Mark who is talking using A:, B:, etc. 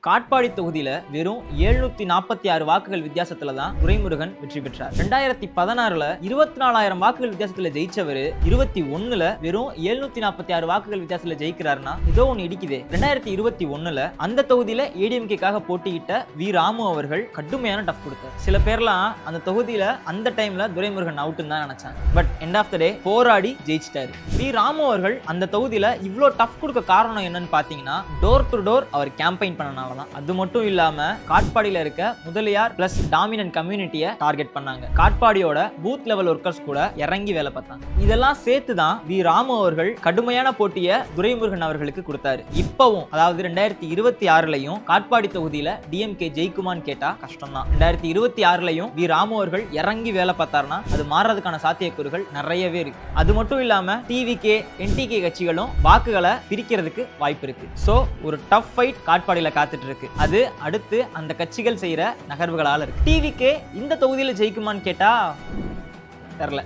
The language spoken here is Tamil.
A: காட்பாடி தொகுதியில வெறும் 746 வாக்குகள் வித்தியாசத்துல தான் துரைமுருகன் வெற்றி பெற்றார். 2016ல 24,000 வாக்குகள் வித்தியாசத்துல ஜெயிச்சவரு 21ல வெறும் 746 வாக்குகள் வித்தியாசத்துல ஜெயிக்கிறாருன்னா ஏதோ ஒன்னு இடிக்குதே. 2021ல அந்த தொகுதியில ஏடிஎம்கேக்காக போட்டியிட்ட வி ராமு அவர்கள் கடுமையான டஃப் கொடுத்தார். சில பேர்லாம் அந்த தொகுதியில அந்த டைம்ல துரைமுருகன் அவுட்னு தான் நினைச்சாங்க. பட் எண்ட் ஆஃப் த டே போராடி ஜெயிச்சிட்டாரு. வி ராமு அவர்கள் அந்த தொகுதியில இவ்ளோ டஃப் கொடுக்க காரணம் என்னன்னு பாத்தீங்கன்னா டோர் டு டோர் அவர் கேம்பெயின் பண்ணனால. அது மட்டும் இல்லாம காட்பாடியில இருக்க முதலியார் பிளஸ் டாமினன்ட் கம்யூனிட்டியை டார்கெட் பண்ணாங்க. காட்பாடியோட பூத் லெவல் ஒர்க்கர்ஸ் கூட இறங்கி வேலை பார்த்தாங்க. இதெல்லாம் சேர்த்து தான் வி ராமு அவர்கள் கடுமையான போட்டியை துரைமுருகன் அவர்களுக்கு கொடுத்தாரு. இப்பவும் அதாவது 2026லயும் காட்பாடி தொகுதியில டிஎம்கே ஜெயிக்குமான்னு கேட்டா கஷ்டம் தான். 2026லயும் வி ராமு அவர்கள் இறங்கி வேலை பார்த்தாருன்னா அது மாறதுக்கான சாத்தியக்கூறுகள் நிறையவே இருக்கு. அது மட்டும் இல்லாம டிவிகே என்டிகே கட்சிகளும் வாக்குகளை பிரிக்கிறதுக்கு வாய்ப்பு இருக்கு. சோ ஒரு டஃப் ஃபைட் காட்பாடியில காத்துட்டு இருக்கு. அது அடுத்து அந்த கட்சிகள் செய்யற நகர்வுகளால இருக்கு. டிவிகே இந்த தொகுதியில ஜெயிக்குமான்னு கேட்டா தெரியல.